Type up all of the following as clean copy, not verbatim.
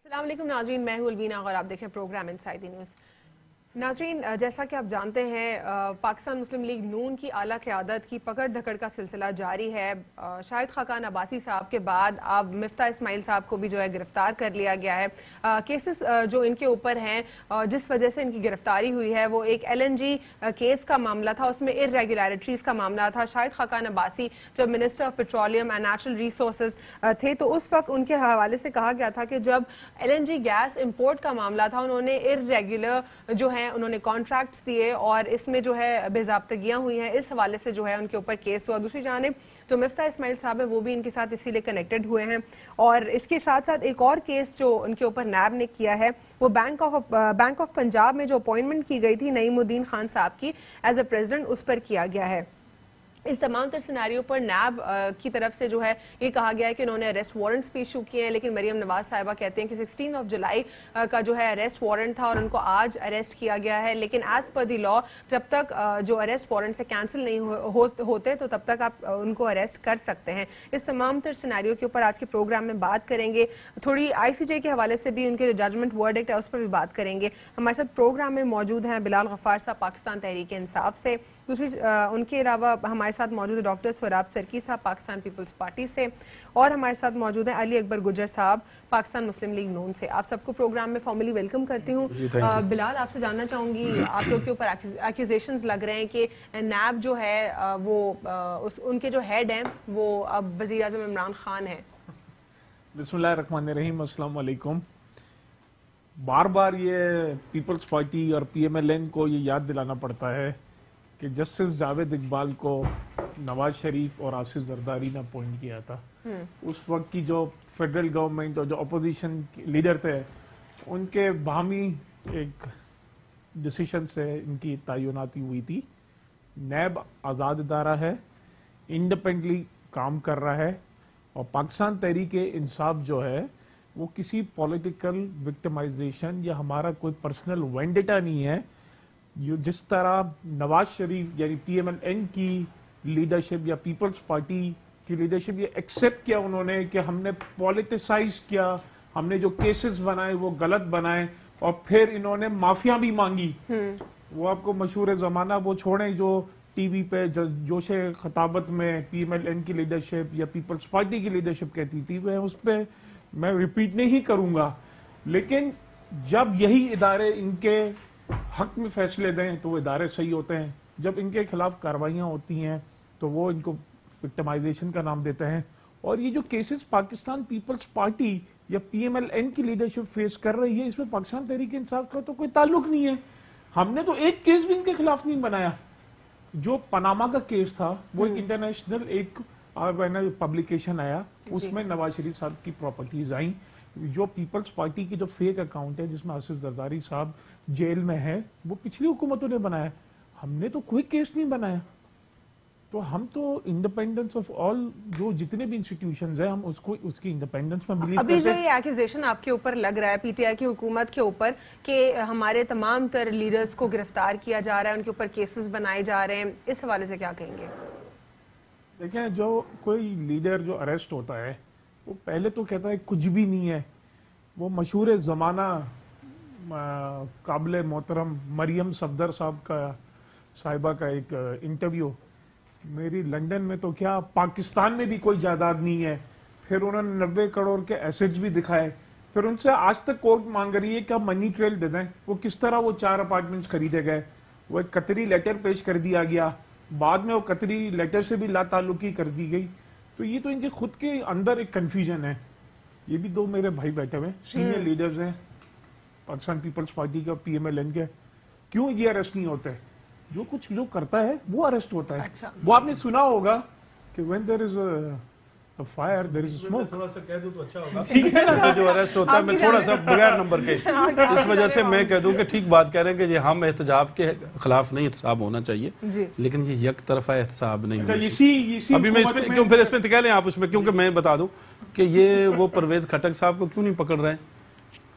السلام علیکم ناظرین، میں ہوں الوینا اور آپ دیکھیں پروگرام انسائیڈ دی نیوز۔ ناظرین، جیسا کہ آپ جانتے ہیں پاکستان مسلم لیگ نون کی اعلیٰ قیادت کی پکڑ دھکڑ کا سلسلہ جاری ہے۔ شاہد خاقان عباسی صاحب کے بعد اب مفتاح اسماعیل صاحب کو بھی جو ہے گرفتار کر لیا گیا ہے۔ کیسز جو ان کے اوپر ہیں جس وجہ سے ان کی گرفتاری ہوئی ہے وہ ایک LNG کیس کا معاملہ تھا، اس میں irregularities کا معاملہ تھا۔ شاہد خاقان عباسی جب minister of petroleum and natural resources تھے تو اس وقت ان کے حوالے سے کہا گیا تھا کہ جب LNG گیس امپورٹ کا معاملہ تھا انہوں نے irregular جو ہے انہوں نے کانٹریکٹس دیے اور اس میں جو ہے بے ضابطگیاں ہوئی ہیں، اس حوالے سے جو ہے ان کے اوپر کیس ہوا۔ دوسری جانب جو مفتاح اسماعیل صاحب ہیں وہ بھی ان کے ساتھ اسی لیے کنیکٹڈ ہوئے ہیں، اور اس کے ساتھ ساتھ ایک اور کیس جو ان کے اوپر نیب نے کیا ہے وہ بینک آف پنجاب میں جو اپوائنٹمنٹ کی گئی تھی نعیم الدین خان صاحب کی ایز اے پریزیڈنٹ، اس پر کیا گیا ہے۔ اس تمام تر سیناریو پر نیب کی طرف سے جو ہے یہ کہا گیا ہے کہ انہوں نے اریسٹ وارنٹس بھی ایشو کیے ہیں، لیکن مریم نواز صاحبہ کہتے ہیں کہ 16 جولائی کا جو ہے اریسٹ وارنٹ تھا اور ان کو آج اریسٹ کیا گیا ہے، لیکن ایز پر دی لا جب تک جو اریسٹ وارنٹ سے کینسل نہیں ہوتے تو تب تک آپ ان کو اریسٹ کر سکتے ہیں۔ اس تمام تر سیناریو کے اوپر آج کے پروگرام میں بات کریں گے، تھوڑی ICJ کے حوالے سے بھی ان کے جو ججمنٹ ورڈکٹ ہے اس پر بھی بات کریں گے۔ ہمارے ساتھ پروگرام میں موجود ہیں بلال غفار صاحب پاکستان تحریک انصاف سے، دوسری ان کے علاوہ ہمارے ساتھ موجود ہے ڈاکٹر سوراب سرکی صاحب پاکستان پیپلز پارٹی سے، اور ہمارے ساتھ موجود ہیں علی اکبر گجر صاحب پاکستان مسلم لیگ نون سے۔ آپ سب کو پروگرام میں فارملی ویلکم کرتی ہوں۔ بلال، آپ سے جاننا چاہوں گی، آپ لوگ کے اوپر ایکوزیشنز لگ رہے ہیں کہ نیب جو ہے وہ ان کے جو ہیڈ ہیں وہ اب وزیر اعظم عمران خان ہیں۔ بسم اللہ الرحمن الرحیم، السلام علیکم۔ بار بار یہ پیپلز پارٹی اور PMLN کو یہ یاد دلانا پڑتا ہے کہ جسٹس جاوید اقبال کو نواز شریف اور آصف زرداری نے اپوائنٹ کیا تھا۔ اس وقت کی جو فیڈرل گورنمنٹ اور جو اپوزیشن لیڈر تھے ان کے باہمی ایک ڈیسیشن سے ان کی تعیناتی ہوئی تھی۔ نیب آزاد ادارہ ہے، انڈیپینڈنٹلی کام کر رہا ہے، اور پاکستان تحریک انصاف جو ہے وہ کسی پولیٹیکل وکٹمائزیشن یا ہمارا کوئی پرسنل وینڈیٹا نہیں ہے۔ جس طرح نواز شریف یعنی PMLN کی لیڈرشپ یا پیپلز پارٹی کی لیڈرشپ یہ ایکسیپٹ کیا انہوں نے کہ ہم نے پولیٹیسائز کیا، ہم نے جو کیسز بنائے وہ غلط بنائے، اور پھر انہوں نے معافیاں بھی مانگی۔ وہ آپ کو مشہور زمانہ وہ چھوڑیں جو ٹی وی پہ جوش خطابت میں PMLN کی لیڈرشپ یا پیپلز پارٹی کی لیڈرشپ کہتی تھی، وہ اس پہ میں ریپیٹ نہیں کروں گا، لیکن جب یہی ادارے ان کے حق میں فیصلے دیں تو وہ ادارے صحیح ہوتے ہیں، جب ان کے خلاف کاروائیاں ہوتی ہیں تو وہ ان کو وکٹمائزیشن کا نام دیتے ہیں۔ اور یہ جو کیسز پاکستان پیپلز پارٹی یا PMLN کی لیڈرشپ فیس کر رہی ہے اس میں پاکستان تحریک انصاف کا تو کوئی تعلق نہیں ہے۔ ہم نے تو ایک کیس بھی ان کے خلاف نہیں بنایا۔ جو پاناما کا کیس تھا وہ ایک انٹرنیشنل ایک پبلیکیشن آیا، اس میں نواز شریف صاحب کی پراپرٹیز آئیں۔ جو پیپلز پارٹی کی جو فیک اکاؤنٹ ہے جس میں آصف زرداری صاحب جیل میں ہے وہ پچھلی حکومتوں نے بنایا، ہم نے تو کوئی کیس نہیں بنایا۔ تو ہم تو انڈیپینڈنس آف آل جو جتنے بھی انسٹیٹیوشنز ہیں ہم اس کو اس کی انڈیپینڈنس میں بلیو کرتے ہیں۔ ابھی جو یہ ایکوزیشن آپ کے اوپر لگ رہا ہے PTI کی حکومت کے اوپر کہ ہمارے تمام تر لیڈرز کو گرفتار کیا جا رہا ہے، ان کے اوپر کیسز بنائے جا رہے ہیں، اس حوالے سے کیا کہیں گے؟ دیکھیں، جو کوئی لیڈر جو اریسٹ ہوتا ہے وہ پہلے تو کہتا ہے کچھ بھی نہیں ہے۔ وہ مشہور زمانہ قابل محترم مریم صفدر صاحبہ کا ایک انٹرویو، میری لنڈن میں تو کیا پاکستان میں بھی کوئی جائیداد نہیں ہے، پھر انہوں نے 90 کروڑ کے ایسٹس بھی دکھائے، پھر ان سے آج تک کورٹ مانگ رہی ہے کہ منی ٹریل دے دیں وہ کس طرح وہ 4 اپارٹمنٹس خریدے گئے۔ وہ ایک قطری لیٹر پیش کر دیا گیا، بعد میں وہ قطری لیٹر سے بھی لا تعلقی کر دی گئی۔ تو یہ تو ان کے خود کے اندر ایک کنفیوژن ہے۔ یہ بھی 2 میرے بھائی بیٹھے ہوئے سینئر لیڈرز ہیں پاکستان پیپلز پارٹی کے اور PMLN کے، کیوں یہ اریسٹ نہیں ہوتے؟ جو کچھ جو کرتا ہے وہ اریسٹ ہوتا ہے۔ وہ آپ نے سنا ہوگا کہ when there is a fire there is smoke۔ تھوڑا سا کہہ دوں تو اچھا ہوگا۔ جو اریسٹ ہوتا ہے میں تھوڑا سا بغیر نمبر کے اس وجہ سے میں کہہ دوں کہ ٹھیک بات کہہ رہے ہیں کہ یہ ہم احتجاج کے خلاف نہیں احتساب ہونا چاہیے، لیکن یہ یک طرفہ احتساب نہیں ہونا چاہیے۔ ابھی میں اس میں کیوں پھر اس میں کہہ لیں آپ اس میں، کیونکہ میں بتا دوں کہ یہ وہ پرویز خٹک صاحب کو کیوں نہیں پکڑ رہے ہیں؟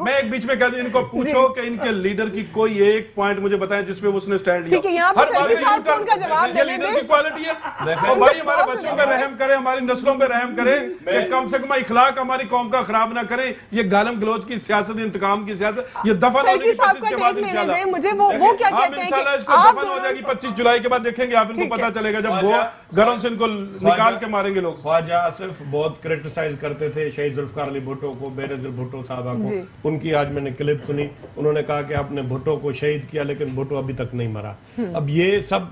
میں ایک بیچ میں کہہ دوں ان کو پوچھو کہ ان کے لیڈر کی کوئی ایک پوائنٹ مجھے بتائیں جس پہ اس نے سٹینڈ لیا. ہر بات یہ لیڈر کی کوالٹی ہے. بھائی ہمارے بچوں پہ رحم کریں, ہماری نسلوں پہ رحم کریں کہ کم سے کم اخلاق ہماری قوم کا خراب نہ کریں. یہ گالم گلوچ کی سیاست, انتقام کی سیاست, یہ دفن ہونے کی 25 کے بعد انشاءاللہ آپ انشاءاللہ اس کو دفن ہو جائے گی 25 جولائی کے بعد دیکھیں گے آپ, ان کو پتہ چلے گا جب وہ گھروں سے ان کو نکال کے ماریں گے لوگ. خواجہ آصف بہت کریٹیسائز کرتے تھے شہید ذوالفقار علی بھٹو کو, بے نظیر بھٹو صاحبہ کو. ان کی آج میں نے کلپ سنی, انہوں نے کہا کہ آپ نے بھٹو کو شہید کیا لیکن بھٹو ابھی تک نہیں مرا. اب یہ سب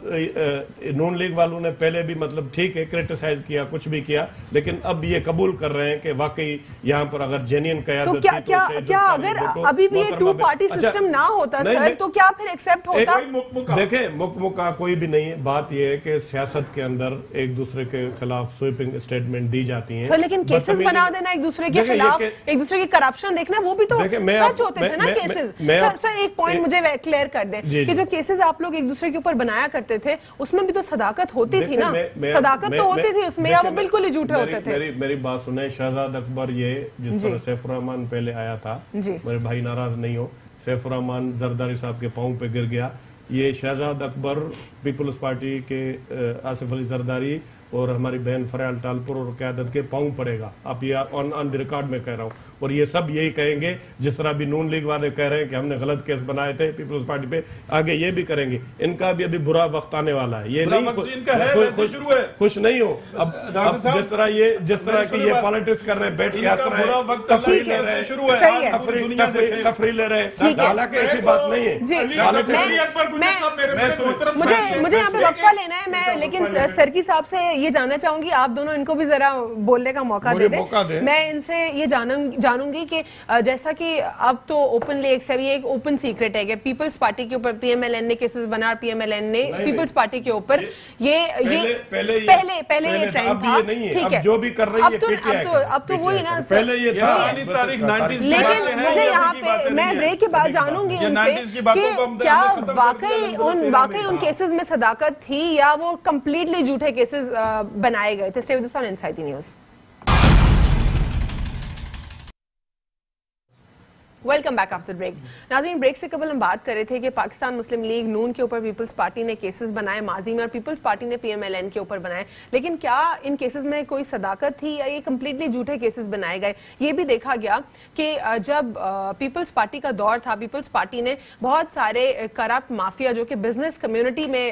نون لیگ والوں نے پہلے بھی مطلب ٹھیک ہے کریٹیسائز کیا, کچھ بھی کیا, لیکن اب یہ قبول کر رہے ہیں کہ واقعی یہاں پر اگر جینین قیادت تھی تو کیا اگر ابھی بھی یہ ٹو پارٹی سسٹم نہ ہوتا سر تو کیا پھر ایکسپٹ ہوتا؟ دیکھیں مکمکا کوئی بھی نہیں ہے. بات یہ ہے کہ سیاست کے اندر ایک دوسرے کے خلاف سویپنگ اسٹیٹمنٹ دی جاتی ہیں, لیکن کیسز بنا دینا ایک دوسرے کے خلاف, ایک دوسرے کی کرپشن دیکھنا, وہ بھی تو سچ ہوتے تھے نا کیسز. سر ایک پوائنٹ مجھے کلیئر کر دیں کہ جو کیسز آپ لوگ ایک دوسرے کے اوپر بنایا کرتے تھے اس میں بھی تو صداقت ہوتی تھی نا, صداقت تو ہوتی تھی اس میں, یا وہ بالکل ہی جھوٹے ہوتے تھے؟ میری بات سنیں, شہزاد اکبر یہ جس طرح سیف الرحمان پہلے آیا تھا, میرے بھائی ناراض نہیں ہو, سیف الرحمان زرداری صاحب کے پاؤں پہ گر گیا. یہ شہزاد اکبر پیپلز پارٹی کے آصف علی زرداری اور ہماری بہن فریال ٹالپور اور قیادت کے پاؤں پڑے گا. آپ یہ آن دی ریکارڈ میں کہہ رہا ہوں, اور یہ سب یہی کہیں گے جس طرح بھی نون لیگ والے کہہ رہے ہیں کہ ہم نے غلط کیس بنائے تھے پیپلز پارٹی پہ, آگے یہ بھی کریں گے. ان کا بھی ابھی برا وقت آنے والا ہے, یہ نہیں خوش نہیں ہو. اب جس طرح کی یہ پالیٹکس کر رہے ہیں, بیٹھ کے ہنس رہے ہیں, تفریح لے رہے ہیں, تفریح لے رہے ہیں, حالانکہ ایسی بات نہیں ہے. مجھے یہاں پہ وقفہ لینا ہے, میں لیکن سرکی صاحب سے یہ جاننا چاہوں گی, آپ دونوں ان کو بھی ذرا بولنے کا موقع دے دیں. میں ان سے یہ جانوں گی کہ جیسا کہ اب تو اوپنلی ایک اوپن سیکرٹ ہے کہ پیپلز پارٹی کے اوپر پی ایم ایل این نے کیسز بنا, پی ایم ایل این نے پیپلز پارٹی کے اوپر یہ پہلے یہ ٹرینڈ تھا. ٹھیک ہے, جو بھی کر رہی ہے اب تو وہی نا, پہلے یہ تھا. لیکن مجھے یہاں پہ میں بریک کے بعد جانوں گی ان سے کہ کیا واقعی ان کیسز میں صداقت تھی یا وہ کمپلیٹلی جھوٹے کیسز بنائے گئے تھے. Stay with us on Inside the News. Welcome back after break. ناظرین, بریک سے قبل ہم بات کر رہے تھے کہ پاکستان مسلم لیگ نون کے اوپر پیپلز پارٹی نے کیسز بنائے ماضی میں اور پیپلز پارٹی نے پی ایم ایل این کے اوپر بنائے, لیکن کیا ان کیسز میں کوئی صداقت تھی یا یہ کمپلیٹلی جھوٹے کیسز بنائے گئے؟ یہ بھی دیکھا گیا کہ جب پیپلز پارٹی کا دور تھا, پیپلز پارٹی نے بہت سارے کرپٹ مافیا جو کہ بزنس کمیونٹی میں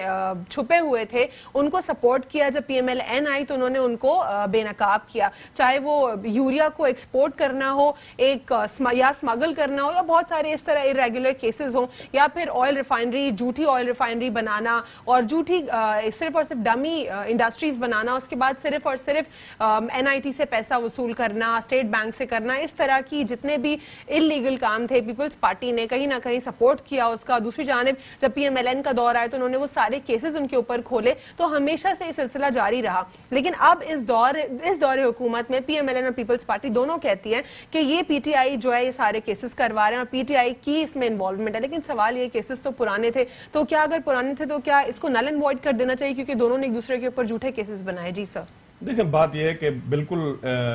چھپے ہوئے تھے ان کو سپورٹ کیا. جب پی ایم ایل این آئی تو انہوں نے ان کو بے نقاب کیا, چاہے وہ یوریا کو ایکسپورٹ کرنا ہو, ایک یا اسمگل کرنا ہو, یا بہت سارے اس طرح irregular کیسز ہوں, یا پھر آئل ریفائنری, جھوٹی آئل ریفائنری بنانا اور جھوٹی صرف اور صرف ڈمی انڈسٹریز بنانا, اس کے بعد صرف اور صرف این آئی ٹی سے پیسہ وصول کرنا, اسٹیٹ بینک سے کرنا, اس طرح کی جتنے بھی انلیگل کام تھے پیپلز پارٹی نے کہیں نہ کہیں سپورٹ کیا اس کا. دوسری جانب جب پی ایم ایل این کا دور آیا تو انہوں نے وہ سارے کیسز ان کے اوپر کھولے, تو ہمیشہ سے یہ سلسلہ جاری رہا. لیکن اب اس دور حکومت میں پی ایم ایل این اور پیپلز پارٹی دونوں کہتی ہیں کہ یہ پی ٹی آئی جو ہے یہ سارے کیسز کروا رہے ہیں اور پی ٹی آئی کی اس میں انوالومنٹ ہے. لیکن سوال یہ کیسز تو پرانے تھے, تو کیا اگر پرانے تھے تو کیا اس کو نل اینڈ وائڈ کر دینا چاہیے کیونکہ دونوں نے ایک دوسرے کے اوپر جھوٹے کیسز بنائے؟ جی سر. دیکھیں بات یہ ہے کہ بالکل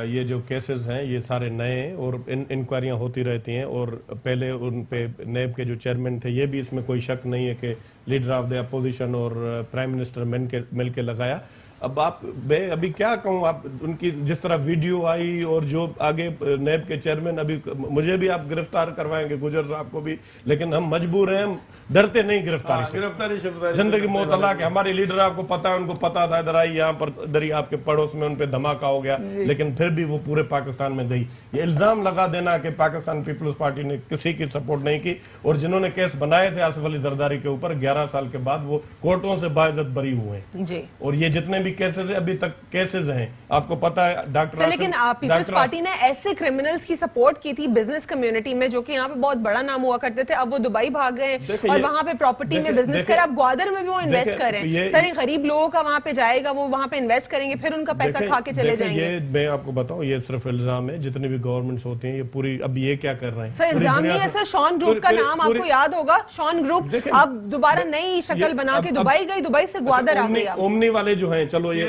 یہ جو کیسز ہیں یہ سارے نئے ہیں اور انکوائریاں ہوتی رہتی ہیں, اور پہلے ان پہ نیب کے جو چیئرمین تھے یہ بھی اس میں کوئی شک نہیں ہے کہ لیڈر آف دی اپوزیشن اور پرائم منسٹر مل کے لگایا. اب میں ابھی کیا کہوں, آپ ان کی جس طرح ویڈیو آئی اور جو آگے نیب کے چیئرمین, ابھی مجھے بھی آپ گرفتار کروائیں گے, گجر صاحب کو بھی, لیکن ہم مجبور ہیں, ہم ڈرتے نہیں گرفتاری سے. زندگی موت اللہ کہ ہمارے لیڈر آپ کو پتا ہے, ان کو پتا تھا ادھر آئی یہاں پر دری آپ کے پڑوس میں ان پہ دھماکہ ہو گیا, لیکن پھر بھی وہ پورے پاکستان میں گئی. یہ الزام لگا دینا کہ پاکستان پیپلز پارٹی نے کسی کی سپورٹ نہیں کی, اور جنہوں نے کیس بنائے تھے آصف علی زرداری کے اوپر 11 سال کے بعد وہ کورٹوں سے باعزت بری ہوئے ہیں. اور یہ جتنے بھی کیسز ہیں ابھی تک کیسز ہیں, آپ کو پتا ہے ڈاکٹر. لیکن پیپلز پارٹی نے ایسے کرمنلز کی سپورٹ کی تھی بزنس کمیونٹی میں جو کہ یہاں پہ بہت بڑا نام ہوا کرتے تھے, اب وہ دبئی بھاگ گئے اور وہاں پہ پراپرٹی میں بزنس کر, اب گوادر میں بھی وہ انویسٹ کر رہے ہیں. سر غریب لوگوں کا وہاں پہ جائے گا, وہ وہاں پہ انویسٹ کریں گے, پھر ان کا پیسہ کھا کے چلے جائیں گے. یہ میں آپ کو بتاؤں, یہ صرف الزام ہے. جتنی بھی گورنمنٹس ہوتی ہیں یہ پوری, اب یہ کیا کر رہے ہیں سر, الزام نہیں ہے سر. شان گروپ کا نام آپ کو یاد ہوگا, شان گروپ اب دوبارہ نئی شکل بنا کے دبئی گئی, دبئی سے گوادر آ گئی. اومنی والے جو ہیں, چلو یہ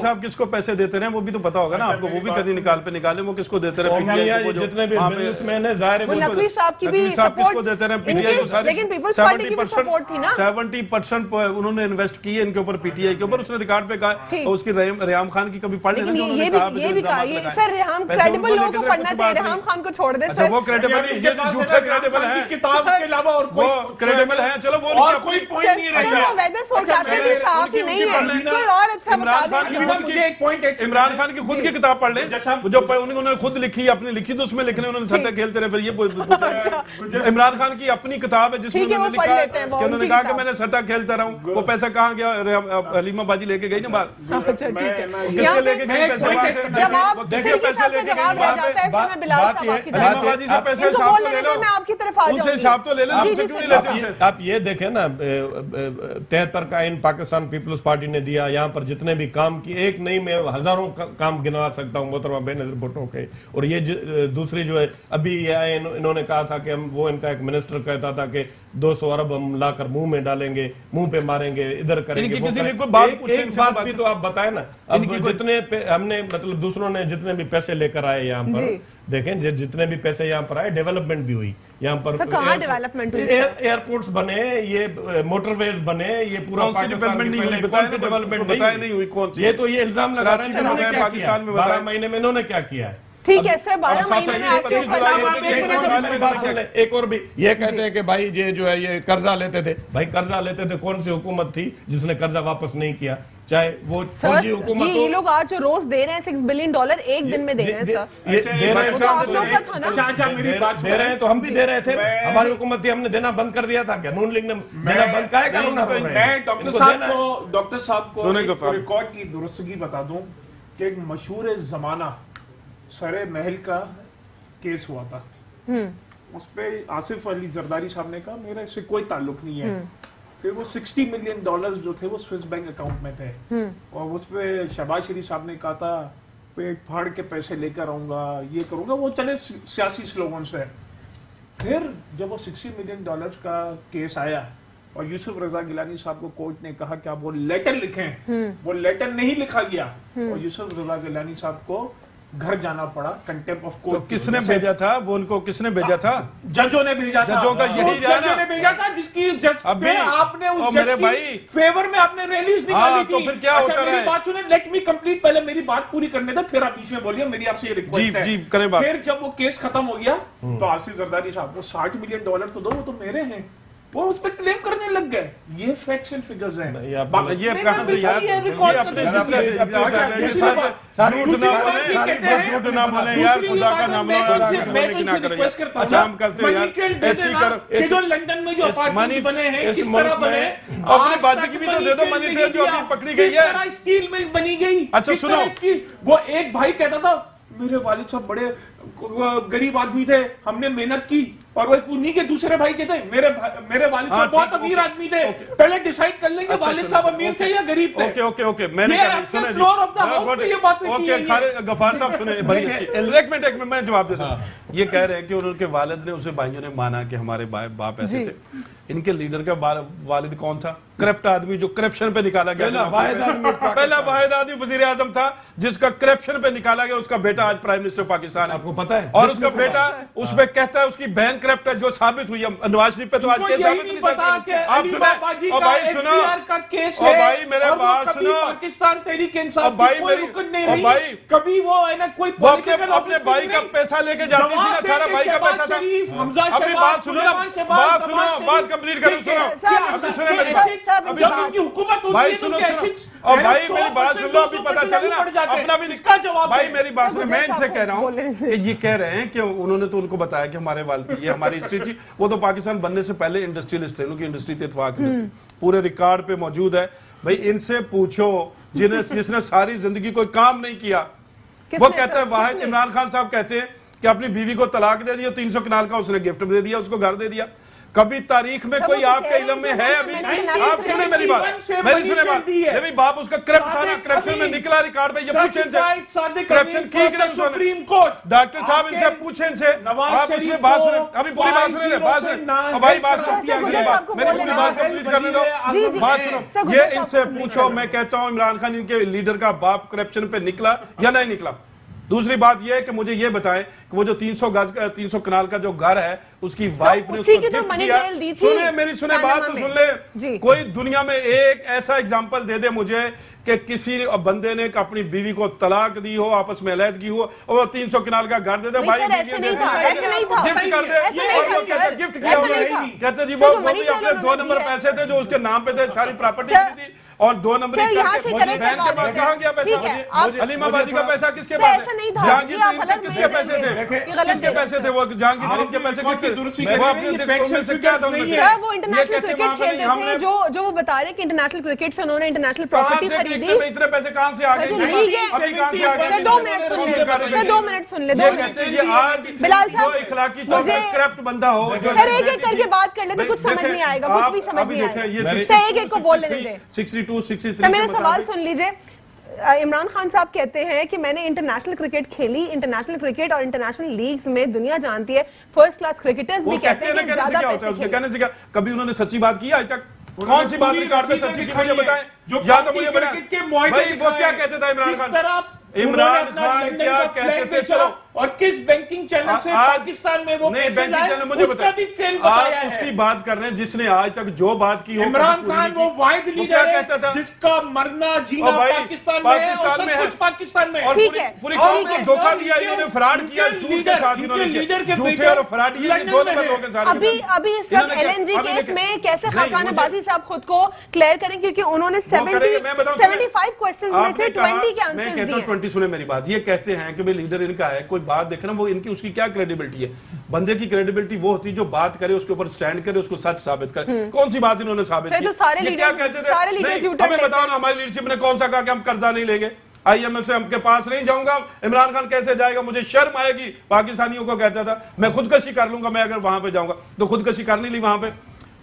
صاحب کس کو پیسے دیتے رہے وہ بھی تو پتا ہوگا نا آپ کو, وہ بھی کدی نکال پہ نکالے وہ کس کو دیتے رہے, جتنے بھی بزنس مین ہیں ظاہر ہے نقوی صاحب کی بھی صاحب کس کو دیتے رہے, پی ٹی آئی کو سارے لیکن پیپلز پارٹی کی بھی سپورٹ تھی نا, 70% انہوں نے انویسٹ کیے ان کے اوپر, پی ٹی آئی کے اوپر. اس نے ریکارڈ پہ کہا, اس کی ریحام خان کی کبھی پڑھ لینا, یہ بھی کہا سر ریحام کریڈیبل لوگوں کو پڑھنا چاہیے, ریحام خان کو چھوڑ دے سر. وہ کریڈیبل نہیں, یہ تو جھوٹے کریڈیبل ہیں, کتاب کے علاوہ اور وہ کریڈیبل ہیں. چلو وہ اور کوئی پوائنٹ نہیں رہا. ویدر فورکاسٹر بھی صاف ہی نہیں ہے, کوئی اور اچھا بتا دیں. عمران خان کی خود کی کتاب پڑھ لیں جو انہوں نے خود لکھی, اپنی لکھی تو اس میں لکھنے انہوں نے سٹے کھیلتے رہے. پھر یہ عمران خان کی اپنی کتاب ہے جس میں انہوں نے لکھا کہ انہوں نے کہا کہ میں نے سٹا کھیلتا رہا ہوں. وہ پیسہ کہاں گیا, حلیمہ باجی لے کے گئی نا باہر, کس کے لے کے گئی پیسے وہاں سے, دیکھیں پیسے لے کے گئی, حلیمہ باجی سے پیسے حساب تو لے لو, ان سے حساب تو لے لو, ہم سے کیوں نہیں لیتے ان سے. آپ یہ دیکھیں نا 73 کا آئین پاکستان پیپلز پارٹی نے دیا, یہاں پر جتنے بھی کام کی, ایک نہیں میں ہزاروں کام گنوا سکتا ہوں محترمہ بے نظیر بھٹو کے. اور یہ دوسری جو ہے ابھی یہ آئے, انہوں نے کہا تھا کہ ہم, وہ ان کا ایک منسٹر کہتا تھا کہ 200 ارب ہم لا کر منہ میں ڈالیں گے, منہ پہ ماریں گے, ادھر کریں گے. ایک بات بھی تو آپ بتائیں نا, اب جتنے ہم نے مطلب دوسروں نے جتنے بھی پیسے لے کر آئے یہاں پر, دیکھیں جتنے بھی پیسے یہاں پر آئے ڈیولپمنٹ بھی ہوئی یہاں پر, ایئرپورٹس بنے, یہ موٹر ویز بنے, یہ پورا ڈیولپمنٹ نہیں ہوئی. یہ تو یہ الزام لگا رہے ہیں انہوں نے کیا کیا 12 مہینے میں, انہوں نے کیا کیا ہے. ٹھیک ہے سر, 12 مہینے ایک اور بھی یہ کہتے ہیں کہ بھائی یہ جو ہے یہ قرضہ لیتے تھے. بھائی قرضہ لیتے تھے, کون سی حکومت تھی جس نے قرضہ واپس نہیں کیا, چاہے وہ فوجی حکومت ہو. یہ لوگ آج جو روز دے رہے ہیں $6 بلین ایک دن میں دے رہے ہیں سر, دے رہے ہیں تو ہم بھی دے رہے تھے, ہماری حکومت تھی, ہم نے دینا بند کر دیا تھا. کیا نون لیگ نے دینا بند کیا ہے؟ میں ڈاکٹر صاحب کو ریکارڈ کی درستگی بتا دوں کہ ایک مشہور زمانہ سرے محل کا کیس ہوا تھا, اس پہ آصف علی زرداری صاحب نے کہا میرا اس سے کوئی تعلق نہیں ہے. پھر وہ $60 ملین جو تھے وہ سوئس بینک اکاؤنٹ میں تھے, اور اس پہ شہباز شریف صاحب نے کہا تھا پیٹ پھاڑ کے پیسے لے کر آؤں گا, یہ کروں گا, وہ چلے سیاسی سلوگن سے. پھر جب وہ $60 ملین کا کیس آیا اور یوسف رضا گیلانی صاحب کو کورٹ نے کہا کہ آپ وہ لیٹر لکھیں, وہ لیٹر نہیں لکھا گیا, اور یوسف رضا گیلانی صاحب کو گھر جانا پڑا کنٹیمپٹ آف کورٹ. کس نے بھیجا تھا وہ, ان کو کس نے بھیجا تھا؟ ججوں نے بھیجا تھا. ججوں کا یہی ججوں نے بھیجا تھا جس کی جج پہ آپ نے اس جج کی فیور میں آپ نے ریلیز نکالی تھی. تو پھر کیا ہوتا رہا ہے؟ بات سنیں, لیٹ می کمپلیٹ, پہلے میری بات پوری کرنے دیں پھر آپ بیچ میں بولیے, میری آپ سے یہ ریکویسٹ ہے. جی کریں بات. پھر جب وہ کیس ختم ہو گیا تو آصف زرداری صاحب وہ $60 ملین تو دو, وہ تو میرے ہیں, وہ اس پہ کلیم کرنے لگ گئے. یہ فیکٹس اینڈ فگرز ہیں. یہ کہاں سے یاد, یہ اپنے جھوٹ نہ بولیں یار, خدا کا نام لو یار, نہ کریں. اچھا ہم کرتے ہیں یار, ایسی کرو. کہ جو لندن میں جو اپارٹمنٹ بنے ہیں کس طرح بنے, اپنی باجی کی بھی تو دے دو منی ٹرین جو ابھی پکڑی گئی ہے, کس طرح اسٹیل مل بنی گئی. اچھا سنو, وہ ایک بھائی کہتا تھا میرے والد صاحب بڑے غریب آدمی تھے, ہم نے محنت کی, اور وہ انہی کے دوسرے بھائی کہتے ہیں میرے والد صاحب بہت امیر آدمی تھے, پہلے ڈیسائیڈ کر لیں کہ والد صاحب امیر تھے یا غریب تھے. اوکے میں نے کہا سنیں جی, غفار صاحب سنیں, بڑی اچھی, ایک منٹ میں جواب دیتا ہوں. یہ کہہ رہے ہیں کہ ان کے والد نے, اسے بھائیوں نے مانا کہ ہمارے باپ ایسے تھے. ان کے لیڈر کا والد کون تھا؟ کرپٹ آدمی جو کرپشن پہ نکالا گیا, پہلا واحد آدمی وزیر اعظم تھا جس کا کرپشن پہ نکالا گیا. اس کا بیٹا آج پرائم منسٹر پاکستان ہے, آپ کو پتا ہے, اور اس کا بیٹا اس پہ کہتا ہے اس کی بہن کرپٹ ہے, جو ثابت ہوئی ہے نواز شریف پہ. تو آج کے ثابت نہیں پتا. آپ سنیں, اور بھائی سنو, اور بھائی میرے بات سنو, پاکستان تحریک انصاف کی کوئی رکن نہیں رہی, کبھی وہ ہے نا کوئی پولیٹیکل اپنے بھائی کا پیسہ لے کے جاتی تھی نا, سارا بھائی کا پیسہ تھا. ابھی بات سنو نا, بات سنو, بات کمپلیٹ کرو, سنو, ابھی سنیں میری بات, ابھی سنو بھائی, سنو, اور بھائی میری بات سن لو, ابھی پتا چلے نا اپنا بھی. بھائی میری بات سنیں, میں ان سے کہہ رہا ہوں کہ یہ کہہ رہے ہیں کہ انہوں نے تو ان کو بتایا کہ ہمارے والد کی یہ ہماری ہسٹری تھی. وہ تو پاکستان بننے سے پہلے انڈسٹریلسٹ تھے, ان کی انڈسٹری تھی اتفاق انڈسٹری, پورے ریکارڈ پہ موجود ہے. بھائی ان سے پوچھو جس نے ساری زندگی کوئی کام نہیں کیا. وہ کہتا ہے واحد عمران خان صاحب کہتے ہیں کہ اپنی بیوی کو طلاق دے دیا, 300 کنال کا اس نے گفٹ دے دیا, اس کو گھر دے دیا. کبھی تاریخ میں کوئی آپ کے علم میں ہے ابھی؟ آپ سنیں میری بات، میری سنیں بات، جب باپ اس کا کرپٹ تھا نا، کرپشن میں نکلا ریکارڈ پہ، یہ پوچھیں ان سے کرپشن کی کہ نہیں سپریم کورٹ، ڈاکٹر صاحب ان سے پوچھیں ان سے، آپ اس میں بات سنیں، ابھی پوری بات سنیں لیں، بات سنیں، بھائی بات سنیں، میری پوری بات کمپلیٹ کرنے دو، بات سنو، یہ ان سے پوچھو، میں کہتا ہوں عمران خان ان کے لیڈر کا باپ کرپشن پہ نکلا یا نہیں نکلا؟ دوسری بات یہ ہے کہ مجھے یہ بتائیں کہ وہ جو 300 کنال کا جو گھر ہے اس کی وائف نے اس کو گفٹ دیا، سنیں میری سنیں بات تو سن لیں، کوئی دنیا میں ایک ایسا ایگزامپل دے دے مجھے کہ کسی بندے نے اپنی بیوی کو طلاق دی ہو، آپس میں علیحدگی ہو، اور وہ 300 کنال کا گھر دے دے، بھائی گفٹ کر دے، اور وہ کہتے ہیں گفٹ کیا ہوگا، کہتے جی وہ بھی اپنے 2 نمبر پیسے تھے جو اس کے نام پہ تھے، ساری پراپرٹی تھی، اور 2 نمبر کہاں گیا پیسہ؟ حلیمہ باجی کا پیسہ کس کے پاس ہے؟ جہانگیر کس کے پیسے تھے؟ کس کے پیسے تھے؟ وہ جہانگیر کے پیسے کس تھے؟ وہ اپنے دکھوں میں سے کیا تھا ان میں سے؟ وہ انٹرنیشنل کرکٹ کھیلتے تھے، جو وہ بتا رہے کہ انٹرنیشنل کرکٹ سے انہوں نے انٹرنیشنل پراپرٹی خریدی، اتنے پیسے کہاں سے آگئے؟ ابھی کہاں سے آگئے؟ 2 منٹ سن لے، یہ کہتے ہیں یہ آج جو اخلاقی طور پر کرپٹ بندہ ہو، سر ایک ایک کر کے بات کر لیں تو کچھ سمجھ نہیں آئے گا، کچھ بھی سمجھ نہیں آئے گا، سر ایک ایک کو بول لینے دیں۔ 62 63 میرا سوال سن لیجئے، عمران خان صاحب کہتے ہیں کہ میں نے انٹرنیشنل کرکٹ کھیلی، انٹرنیشنل کرکٹ اور انٹرنیشنل لیگز میں دنیا جانتی ہے، فرسٹ کلاس کرکٹرز بھی کہتے ہیں کہ زیادہ پیسے کھیلے۔ کہنے سے کیا کبھی انہوں نے سچی بات کی آج تک؟ کون سی بات ریکارڈ پہ سچی کی مجھے بتائیں، یا تو مجھے بتائیں بھائی وہ کیا کہتے تھا عمران خان؟ عمران خان کیا کہتے تھے؟ چلو اور کس بینکنگ چینل سے پاکستان میں وہ پیسے لائے اس کا بھی فیل بتایا ہے۔ اس کی بات کر رہے ہیں جس نے آج تک جو بات کی ہو، عمران خان وہ واحد لیڈر ہے جس کا مرنا جینا پاکستان میں ہے اور سب کچھ پاکستان میں ہے، اور پوری قوم کو دھوکہ دیا، انہوں نے فراڈ کیا، جھوٹ کے ساتھ انہوں نے کیا، جھوٹے اور فراڈ یہ 2 نمبر لوگ ہیں سارے۔ ابھی اس وقت ایل این جی کیس میں کیسے خاقان عباسی صاحب خود کو کلیئر کریں، کیونکہ انہوں نے 75 کوئسچنز میں سے 20 کے آنسرز دیے۔ میں کہتا ہوں 20 سنیں میری بات، یہ کہتے ہیں کہ بھئی لیڈر ان کا ہے، کوئی بات دیکھنا وہ ان کی اس کی کیا کریڈیبلٹی ہے؟ بندے کی کریڈیبلٹی وہ ہوتی ہے جو بات کرے، اس کے اوپر سٹینڈ کرے، اس کو سچ ثابت کرے۔ کون سی بات انہوں نے ثابت کی؟ یہ کیا کہتے تھے؟ ہمیں بتاؤ نا، ہماری لیڈرشپ نے کون سا کہا کہ ہم قرضہ نہیں لیں گے، آئی ایم ایف سے ہم کے پاس نہیں جاؤں گا، عمران خان کیسے جائے گا، مجھے شرم آئے گی، پاکستانیوں کو کہتا تھا میں خودکشی کر لوں گا میں اگر وہاں پہ جاؤں گا، تو خودکشی کر نہیں لی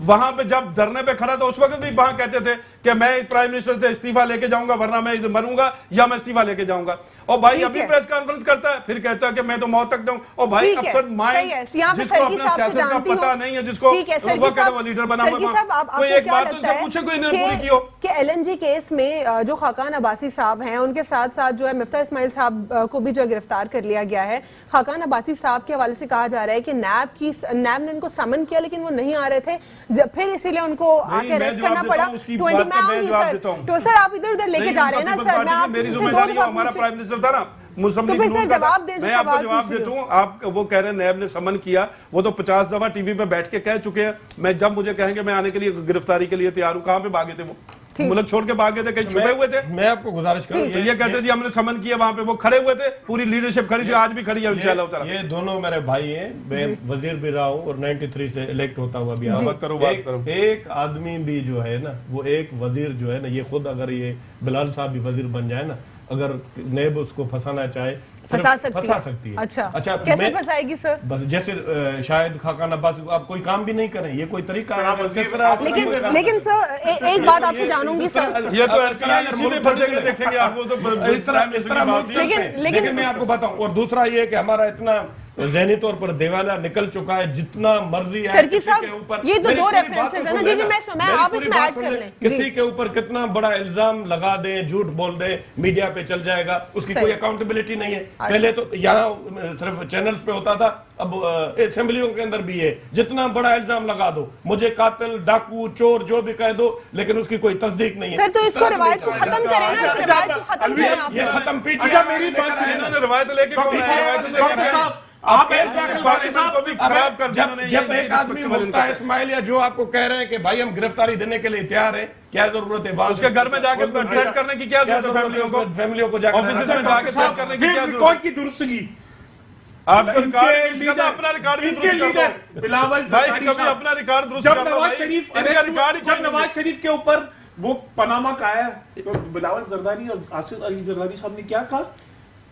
وہاں پہ جب دھرنے پہ کھڑا تھا اس وقت بھی وہاں کہتے تھے کہ میں پرائم منسٹر سے استعفیٰ لے کے جاؤں گا ورنہ میں مروں گا یا میں استعفیٰ لے کے جاؤں گا، اور بھائی ابھی پریس کانفرنس کرتا ہے پھر کہتا ہے کہ میں تو موت تک جاؤں، اور بھائی ابسرڈ مائنڈ جس کو اپنے سیاست کا پتہ نہیں ہے، جس کو وہ کہتا ہے وہ لیڈر بنا ہوا، کوئی ایک بات ان سے پوچھے کوئی انہوں نے پوری کی ہو کہ ایل این جی کیس میں جو خاقان عباسی صاحب ہیں ان کے ساتھ ساتھ جو ہے مفتاح اسماعیل صاحب کو بھی جو گرفتار کر لیا گیا ہے، خاقان عباسی صاحب کے حوالے سے کہا جا رہا ہے کہ نیب نے ان کو سمن کیا لیکن وہ نہیں آ رہے تھے، پھر اسی لیے ان کو آ کے ریسٹ کرنا پڑا۔ تو سر آپ ادھر ادھر لے کے جا رہے ہیں نا سر، میں آپ میری ذمہ داری ہے، ہمارا پرائم منسٹر تھا نا مسلم لیگ نون کا، میں آپ کو جواب دیتا ہوں، آپ وہ کہہ رہے ہیں نیب نے سمن کیا، وہ تو 50 دفعہ ٹی وی پہ بیٹھ کے کہہ چکے ہیں، میں جب مجھے کہیں گے میں آنے کے لیے گرفتاری کے لیے تیار ہوں۔ کہاں پہ بھاگے تھے وہ؟ ملک چھوڑ کے بھاگے تھے، کہیں چھپے ہوئے تھے؟ میں آپ کو گزارش کروں، یہ کہتے جی ہم نے سمن کیا، وہاں پہ وہ کھڑے ہوئے تھے، پوری لیڈرشپ کھڑی تھی، آج بھی کھڑی ہے انشاءاللہ تعالی۔ یہ دونوں میرے بھائی ہیں، میں وزیر بھی رہا ہوں اور 93 سے الیکٹ ہوتا ہوا بھی ایک آدمی بھی جو ہے نا، وہ ایک وزیر جو ہے نا، یہ خود اگر یہ بلال صاحب بھی وزیر بن جائے نا، اگر نیب اس کو پھنسانا چاہے پھنسا سکتی ہے۔ اچھا کیسے پھنسائے گی سر؟ بس جیسے شاید خاقان عباسی آپ کوئی کام بھی نہیں کریں، یہ کوئی طریقہ ہے؟ لیکن سر ایک بات آپ سے جانوں گی سر، یہ تو اسی میں پھنسے گے، دیکھیں گے آپ وہ تو اس طرح لیکن میں آپ کو بتاؤں، اور دوسرا یہ کہ ہمارا اتنا ذہنی طور پر دیوالیہ نکل چکا ہے، جتنا مرضی ہے کسی کے اوپر، یہ تو 2 ریفرنسز ہیں نا جی میں آپ اس میں ایڈ کر لیں، کسی کے اوپر کتنا بڑا الزام لگا دیں، جھوٹ بول دیں، میڈیا پہ چل جائے گا، اس کی کوئی اکاؤنٹیبلٹی نہیں ہے۔ پہلے تو یہاں صرف چینلز پہ ہوتا تھا، اب اسمبلیوں کے اندر بھی ہے، جتنا بڑا الزام لگا دو، مجھے قاتل ڈاکو چور جو بھی کہہ دو، لین اس کی کوئی تصدیق نہیں ہے۔ سر تو اس کو روایت کو ختم کریں نا، اس روایت کو ختم کریں آپ، یہ ختم پیٹی اچھا میری بات سنیں، انہوں نے روایت لے کے کون ہے؟ روایت لے کے آپ جب ایک آدمی مفتاح اسماعیل یا جو آپ کو کہہ رہے ہیں کہ بھائی ہم گرفتاری دینے کے لیے تیار ہیں، کیا ضرورت ہے اس کے گھر میں جا کے سیٹ کرنے کی کیا ضرورت ہے؟ فیملیوں کو جا کے آفیسز میں جا کے سیٹ کرنے کی کیا ضرورت ہے؟ ریکارڈ کی درستگی آپ کا ریکارڈ اپنا ریکارڈ بھی درست کر دو بلاول بھائی، کبھی اپنا ریکارڈ درست کر دو بھائی۔ جب نواز شریف کے اوپر وہ پاناما کا ہے، بلاول زرداری اور آصف علی زرداری صاحب نے کیا کہا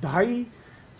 2.5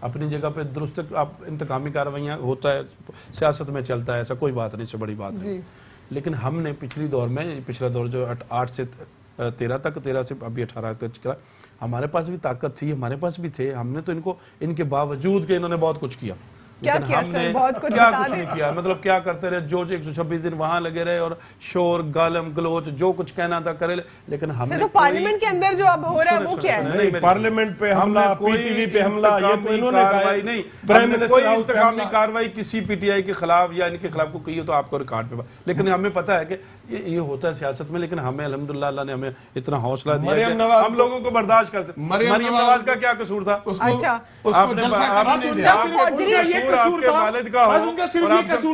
اپنی جگہ پہ درست آپ انتقامی کارروائیاں ہوتا ہے سیاست میں چلتا ہے ایسا کوئی بات نہیں سے بڑی بات نہیں لیکن ہم نے پچھلا دور جو 8 سے 13 تک 13 سے ابھی 18 تک چلا ہمارے پاس بھی طاقت تھی ہمارے پاس بھی تھے ہم نے تو ان کے باوجود کہ انہوں نے بہت کچھ کیا لیکن ہم نے کیا کچھ نہیں کیا مطلب کیا کرتے رہے جو 126 دن وہاں لگے رہے اور شور گالم گلوچ جو کچھ کہنا تھا کرے لیکن ہم نے پارلیمنٹ کے اندر جو اب ہو رہا ہے وہ کیا ہے پارلیمنٹ پہ حملہ پی ٹی وی پہ حملہ یہ تو انہوں نے کارروائی نہیں پرائم منسٹر کوئی انتقامی کارروائی کسی پی ٹی آئی کے خلاف یا ان کے خلاف کو کی ہو تو آپ کو ریکارڈ پہ لیکن ہمیں پتا ہے کہ یہ ہوتا ہے سیاست میں لیکن ہمیں الحمدللہ اللہ نے ہمیں اتنا حوصلہ دیا کہ ہم لوگوں کو برداشت کرتے مریم نواز کا کیا قصور تھا آپ نے آپ کے والد کا ہو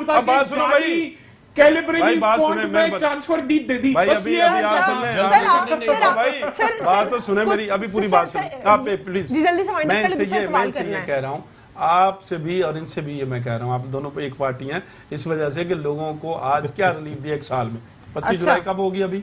اب بات سنو بھائی کیلیبرینی فونٹ میں ٹرانسفر ڈیٹ دے دی بھائی ابھی آپ سن لیں بھائی بات تو سنیں میری ابھی پوری بات سنیں آپ پلیز میں ان سے یہ کہہ رہا ہوں آپ سے بھی اور ان سے بھی یہ میں کہہ رہا ہوں آپ دونوں پہ ایک پارٹی ہیں اس وجہ سے کہ لوگوں کو آج کیا ریلیف دیا ایک سال میں 25 جولائی کب ہوگی ابھی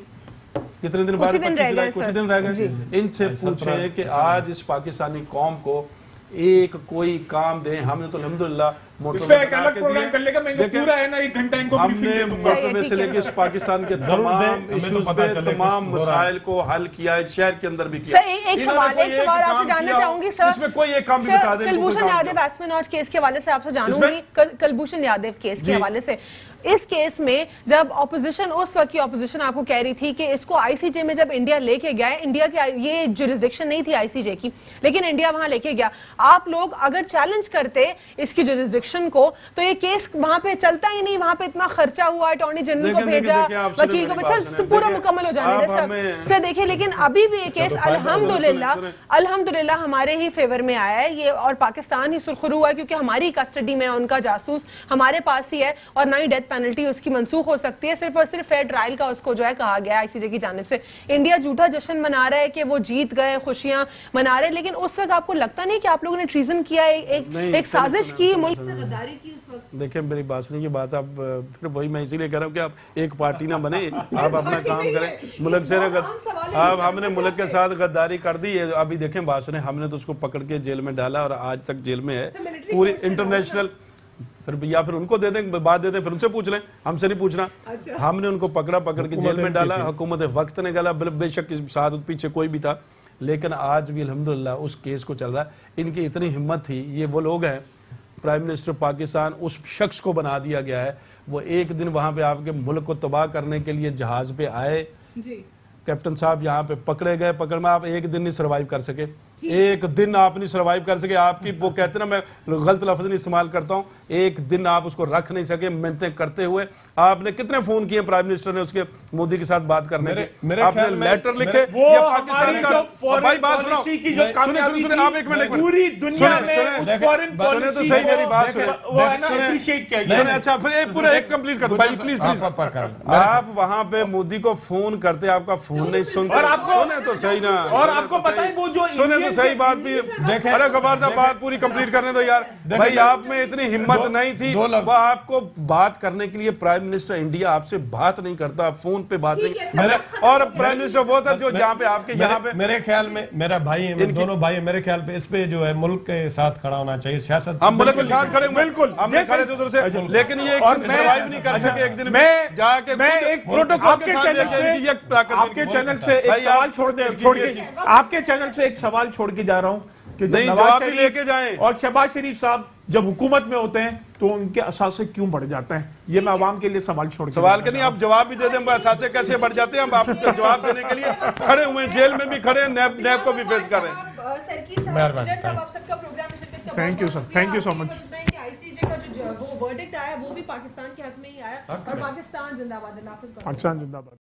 کتنے دن بعد 25 جولائی کچھ دن رہ گئے ان سے پوچھیں کہ آج اس پاکستانی قوم کو ایک کوئی کام دیں ہم نے تو الحمدللہ اس پہ ایک الگ پروگرام کر لے گا میں نے پورا ہے نا 1 گھنٹہ ان کو بریفنگ دے دوں گا ہم نے سے لے کے اس پاکستان کے تمام ایشوز پہ تمام مسائل کو حل کیا ہے شہر کے اندر بھی کیا ایک سوال آپ سے جاننا چاہوں گی سر اس میں کوئی ایک کام بھی بتا دیں کلبھوشن یادیو ایسپیناج کیس کے حوالے سے آپ سے جانوں گی کلبھوشن یادیو کیس کے حوالے سے اس کیس میں جب اپوزیشن اس وقت کی اپوزیشن آپ کو کہہ رہی تھی کہ اس کو آئی سی جے میں جب انڈیا لے کے گیا ہے انڈیا کی یہ جورسڈکشن نہیں تھی آئی سی جے کی لیکن انڈیا وہاں لے کے گیا آپ لوگ اگر چیلنج کرتے اس کی جورسڈکشن کو تو یہ کیس وہاں پہ چلتا ہی نہیں وہاں پہ اتنا خرچہ ہوا اٹارنی جنرل کو بھیجا وکیل کو سر پورا مکمل ہو جانے دے سر دیکھیں لیکن ابھی بھی یہ کیس الحمدللہ ہمارے ہی فیور میں آیا ہے یہ اور پاکستان ہی سرخرو ہوا ہے کیونکہ ہماری کسٹڈی میں ان کا جاسوس ہمارے پاس ہی ہے اور نہ ہی ڈیتھ پینلٹی اس کی منسوخ ہو سکتی ہے صرف اور صرف فیئر ٹرائل کا اس کو جو ہے کہا گیا آئی سی جے کی جانب سے انڈیا جھوٹا جشن منا رہا ہے کہ وہ جیت گئے خوشیاں منا رہے لیکن اس وقت آپ کو لگتا نہیں کہ آپ لوگوں نے ٹریزن کیا ایک سازش کی ملک سے غداری کی اس وقت دیکھیں میری بات سنیں یہ بات آپ پھر وہی میں اسی لیے کہہ رہا ہوں کہ آپ ایک پارٹی نہ بنے آپ اپنا کام کریں ملک سے آپ ہم نے ملک کے ساتھ غداری کر دی ابھی دیکھیں بات سنیں ہم نے تو اس کو پکڑ کے جیل میں ڈالا اور آج تک جیل میں ہے پوری انٹرنیشنل یا پھر ان کو دے دیں بات دے دیں پھر ان سے پوچھ لیں ہم سے نہیں پوچھنا ہم نے ان کو پکڑ کے جیل میں ڈالا حکومت وقت نے گالا بے شک ساتھ پیچھے کوئی بھی تھا لیکن آج بھی الحمدللہ اس کیس کو چل رہا ہے ان کی اتنی ہمت تھی یہ وہ لوگ ہیں پرائم منسٹر پاکستان اس شخص کو بنا دیا گیا ہے وہ ایک دن وہاں پہ آپ کے ملک کو تباہ کرنے کے لیے جہاز پہ آئے کیپٹن صاحب یہاں پہ پکڑے گئے پکڑ میں آپ ایک دن نہیں سروائیو کر سکے ایک دن آپ نہیں سروائیو کر سکے آپ کی وہ کہتے ہیں نا میں غلط لفظ نہیں استعمال کرتا ہوں ایک دن آپ اس کو رکھ نہیں سکے منتیں کرتے ہوئے آپ نے کتنے فون کیے پرائم منسٹر نے اس کے مودی کے ساتھ بات کرنے کے آپ نے لیٹر لکھے وہ ہماری جو فورن پالیسی کی جو کامیابی تھی پوری دنیا میں اس فورن پالیسی صحیح میری بات وہ ہے نا اپریشیٹ کیا گیا اچھا پھر پورا ایک کمپلیٹ کر بھائی پلیز آپ وہاں پہ مودی کو فون کرتے آپ کا فون نہیں سنتے اور آپ کو سنے تو صحیح نا اور آپ کو پتہ ہے وہ جو سنے تو صحیح بات بھی ارے خبر صاحب بات پوری کمپلیٹ کرنے دو یار بھائی آپ میں اتنی ہمت نہیں تھی وہ آپ کو بات کرنے کے لیے پرائم منسٹر انڈیا آپ سے بات نہیں کرتا فون پہ بات نہیں اور پرائم منسٹر وہ تھا جو جہاں پہ آپ کے یہاں پہ میرے خیال میں میرا بھائی ہے دونوں بھائی میرے خیال پہ اس پہ جو ہے ملک کے ساتھ کھڑا ہونا چاہیے سیاست ہم ملک کے ساتھ کھڑے بالکل ہم نے کھڑے تھے ادھر سے لیکن یہ سروائیو نہیں کر سکے ایک دن میں جا کے ایک پروٹوکول کے ساتھ آپ کے چینل سے ایک سوال چھوڑ کے آپ کے چینل سے ایک سوال چھوڑ کے جا رہا ہوں کہ جواب بھی لے کے جائیں اور شہباز شریف صاحب جب حکومت میں ہوتے ہیں تو ان کے اثاثے کیوں بڑھ جاتے ہیں یہ میں عوام کے لیے سوال چھوڑ سوال کے نہیں آپ جواب بھی دے دیں اثاثے کیسے بڑھ جاتے ہیں ہم آپ کو جواب دینے کے لیے کھڑے ہوئے ہیں جیل میں بھی کھڑے ہیں نیب کو بھی فیس کر رہے ہیں thank you sir thank you so much I C J کا جو وہ ورڈکٹ آیا وہ بھی پاکستان کے حق میں ہی آیا اور پاکستان زندہ باد پاکستان زندہ باد